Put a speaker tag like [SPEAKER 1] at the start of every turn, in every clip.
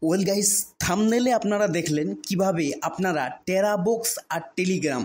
[SPEAKER 1] Well guys, থাম্বনেলে আপনারা দেখলেন কিভাবে আপনারা টেরাবক্স আর টেলিগ্রাম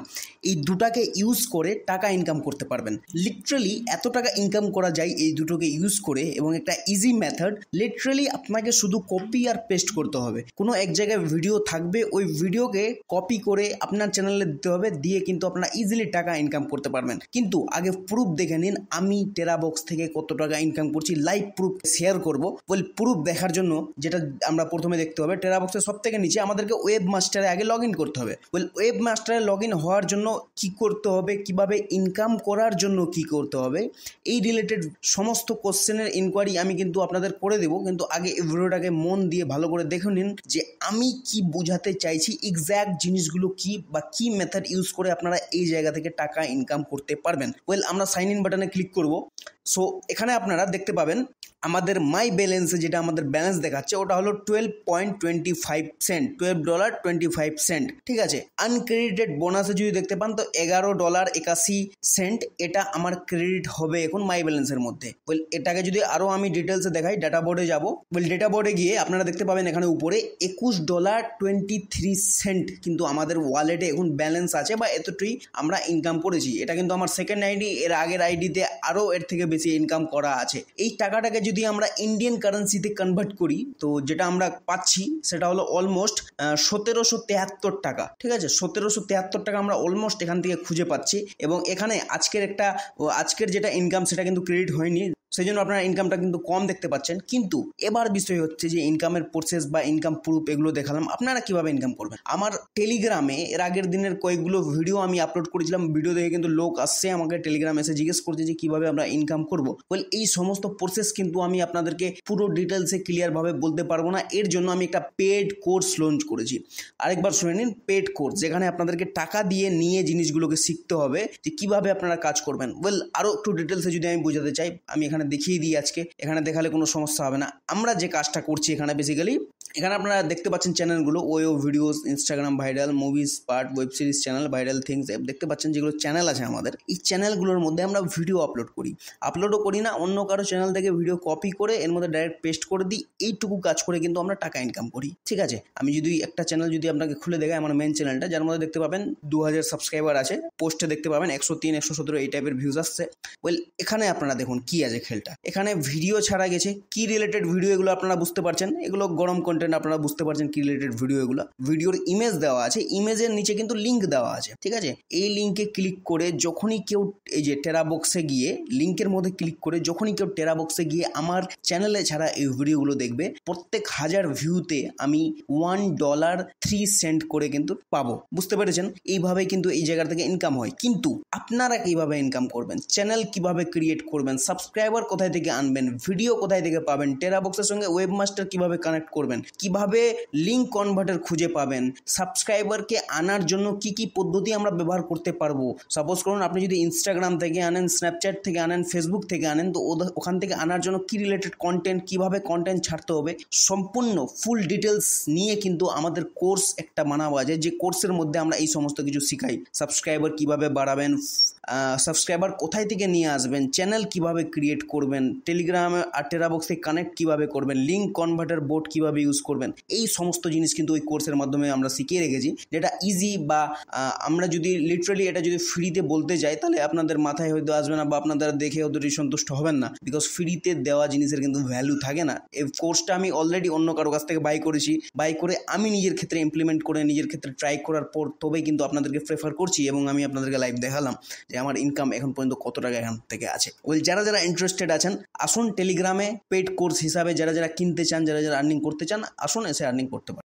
[SPEAKER 1] এই দুটাকে ইউজ করে টাকা ইনকাম করতে পারবেন। লিটারালি এত টাকা ইনকাম করা যায় এই দুটোকে ইউজ করে, এবং একটা ইজি মেথড। লিটারালি আপনাকে শুধু কপি আর পেস্ট করতে হবে। কোনো এক জায়গায় ভিডিও থাকবে, ওই ভিডিওকে কপি করে আপনার চ্যানেলে দিতে হবে, দিয়ে কিন্তু আপনারা ইজিলি টাকা ইনকাম করতে পারবেন। কিন্তু আগে প্রুফ দেখে নিন আমি টেরাবক্স থেকে কত টাকা ইনকাম করছি। লাইভ প্রুফ শেয়ার করবো। ওয়েল, প্রুফ দেখার জন্য যেটা আমরা প্রথমে দেখতে হবে, টেরাবক্সের সব থেকে নিচে আমাদেরকে ওয়েব মাস্টারে আগে লগ ইন করতে হবে। ওয়েল, ওয়েব মাস্টারে লগ ইন হওয়ার জন্য কি করতে হবে, কিভাবে ইনকাম করার জন্য কি করতে হবে, এই রিলেটেড সমস্ত কোশ্চেনের ইনকোয়ারি আমি কিন্তু আপনাদের করে দেবো। কিন্তু আগে এই ভিডিওটাকে মন দিয়ে ভালো করে দেখে নিন যে আমি কি বোঝাতে চাইছি, এক্স্যাক্ট জিনিসগুলো কি বা কি মেথড ইউজ করে আপনারা এই জায়গা থেকে টাকা ইনকাম করতে পারবেন। ওয়েল, আমরা সাইন ইন বাটনে ক্লিক করব। সো এখানে আপনারা দেখতে পাবেন আমাদের মাই ব্যালেন্সে যেটা আমাদের ব্যালেন্স দেখাচ্ছে ওটা হলো $12.25, $12.25। ঠিক আছে। আনক্রেডিটেড বোনাসে যদি দেখতে পান তো $11.81, এটা আমার ক্রেডিট হবে এখন মাই ব্যালেন্সের মধ্যে। ওয়েল, এটাকে যদি আরও আমি ডিটেলসে দেখাই, ডাটা বোর্ডে যাব। ওয়েল, ডাটা বোর্ডে গিয়ে আপনারা দেখতে পাবেন এখানে উপরে $21.23 কিন্তু আমাদের ওয়ালেটে এখন ব্যালেন্স আছে, বা এতটাই আমরা ইনকাম করেছি। এটা কিন্তু আমার সেকেন্ড আইডি, এর আগের আইডিতে আরও এর থেকে বেশি ইনকাম করা আছে। এই টাকাটাকে যদি আমরা ইন্ডিয়ান কারেন্সিতে কনভার্ট করি তো যেটা আমরা পাচ্ছি সেটা হলো অলমোস্ট 1773 টাকা। ঠিক আছে, 1773 টাকা আমরা অলমোস্ট এখান থেকে খুঁজে পাচ্ছি। এবং এখানে আজকের যেটা ইনকাম সেটা কিন্তু ক্রেডিট হয়নি, সেই জন্য আপনারা ইনকামটা কিন্তু কম দেখতে পাচ্ছেন। কিন্তু এবার বিষয় হচ্ছে যে ইনকামের প্রসেস বা ইনকাম প্রুফ এগুলো দেখালাম, আপনারা কিভাবে ইনকাম করবেন। আমার টেলিগ্রামে এর আগের দিনের কয়েকগুলো ভিডিও আমি আপলোড করেছিলাম। ভিডিও দেখে কিন্তু লোক আসছে আমাকে টেলিগ্রামে এসে জিজ্ঞেস করছে যে কিভাবে আমরা ইনকাম করবো। বলে এই সমস্ত প্রসেস কিন্তু আমি আপনাদেরকে পুরো ডিটেলসে ক্লিয়ারভাবে বলতে পারবো না। এর জন্য আমি একটা পেড কোর্স লঞ্চ করেছি। আরেকবার শুনে নিন, পেড কোর্স, যেখানে আপনাদেরকে টাকা দিয়ে নিয়ে জিনিসগুলোকে শিখতে হবে যে কিভাবে আপনারা কাজ করবেন। ওয়েল, আরও একটু ডিটেলসে যদি আমি বোঝাতে চাই, আমি এখানে দেখিয়ে দিই। আজকে এখানে দেখালে কোনো সমস্যা হবে না। আমরা যে কাজটা করছি এখানে বেসিক্যালি, এখানে আপনারা দেখতে পাচ্ছেন চ্যানেলগুলো, ওয়ো videos, Instagram viral, movies part, web series channel, viral things দেখতে পাচ্ছেন, যেগুলো চ্যানেল আছে আমাদের। এই চ্যানেলগুলোর মধ্যে আমরা ভিডিও আপলোডও করি না, অন্য কারো চ্যানেল থেকে ভিডিও কপি করে এর মধ্যে ডাইরেক্ট পেস্ট করে দিই। এইটুকু কাজ করে কিন্তু আমরা টাকা ইনকাম করি। ঠিক আছে, আমি যদি একটা চ্যানেল যদি আপনাকে খুলে দেখাই, আমার মেন চ্যানেলটা, যার মধ্যে দেখতে পাবেন 2000 সাবস্ক্রাইবার আছে, পোস্টে দেখতে পাবেন 103, 117 এই টাইপের ভিউজ আসছে। ওয়েল, এখানে আপনারা দেখুন কি আছে খেলটা। এখানে ভিডিও ছাড়া গেছে, কি রিলেটেড ভিডিও এগুলো আপনারা বুঝতে পারছেন, এগুলো গরম কন্টেন্ট, আপনারা বুঝতে পারছেন কি রিলেটেড ভিডিও এগুলো। ভিডিওর ইমেজ দেওয়া আছে, ইমেজের নিচে কিন্তু লিঙ্ক দেওয়া আছে। ঠিক আছে, এই লিঙ্কে ক্লিক করে যখনই কেউ এই যে টেরাবক্সে গিয়ে লিঙ্কের মধ্যে ক্লিক করে যখনই কেউ টেরাবক্সে গিয়ে আমার চ্যানেলে ছাড়া এই ভিডিওগুলো দেখবে, প্রত্যেক 1000 ভিউতে আমি $1.03 করে কিন্তু পাবো। বুঝতে পেরেছেন? এইভাবেই কিন্তু এই জায়গা থেকে ইনকাম হয়। কিন্তু আপনারা কিভাবে ইনকাম করবেন, চ্যানেল কিভাবে ক্রিয়েট করবেন, সাবস্ক্রাইবার কোথায় থেকে আনবেন, ভিডিও কোথায় থেকে পাবেন, টেরাবক্সের সঙ্গে ওয়েব মাস্টার কিভাবে কানেক্ট করবেন, কিভাবে লিঙ্ক কনভার্টার খুঁজে পাবেন, সাবস্ক্রাইবারকে আনার জন্য কি কি পদ্ধতি আমরা ব্যবহার করতে পারবো। সাপোজ করুন আপনি যদি ইনস্টাগ্রাম থেকে আনেন, স্ন্যাপচ্যাট থেকে আনেন, ফেসবুক থেকে আনেন, তো ওখান থেকে আনার জন্য কি রিলেটেড কন্টেন্ট, কিভাবে কন্টেন্ট ছাড়তে হবে, সম্পূর্ণ ফুল ডিটেলস নিয়ে কিন্তু আমাদের কোর্স একটা বানাবো আছে, যে কোর্সের মধ্যে আমরা এই সমস্ত কিছু শিখাই। সাবস্ক্রাইবার কিভাবে বাড়াবেন, সাবস্ক্রাইবার কোথায় থেকে নিয়ে আসবেন, চ্যানেল কিভাবে ক্রিয়েট করবেন, টেলিগ্রামে আর টেরাবক্সে কানেক্ট কিভাবে করবেন, লিঙ্ক কনভার্টার বোর্ড কিভাবে ইউজ করবেন, এই সমস্ত জিনিস কিন্তু ওই কোর্সের মাধ্যমে আমরা শিখিয়ে রেখেছি। যেটা ইজি, বা আমরা যদি লিটারালি এটা যদি ফ্রিতে বলতে যাই তাহলে আপনাদের মাথায় হয়তো আসবে না, বা আপনারা দেখে অতটাই সন্তুষ্ট হবেন না। বিকজ ফ্রিতে দেওয়া জিনিসের কিন্তু ভ্যালু থাকে না। এই কোর্সটা আমি অলরেডি অন্য কারো কাছ থেকে বাই করে আমি নিজের ক্ষেত্রে ইমপ্লিমেন্ট করে নিজের ক্ষেত্রে ট্রাই করার পর তবেই কিন্তু আপনাদেরকে প্রেফার করছি, এবং আমি আপনাদেরকে লাইভ দেখালাম যে আমার ইনকাম এখন পর্যন্ত কত টাকা এখান থেকে আছে। ওই যারা ইন্টারেস্টেড আছেন আসুন টেলিগ্রামে পেড কোর্স হিসাবে, যারা কিনতে চান, যারা আর্নিং করতে চান, আসুন এসে আর্নিং করতে পারেন।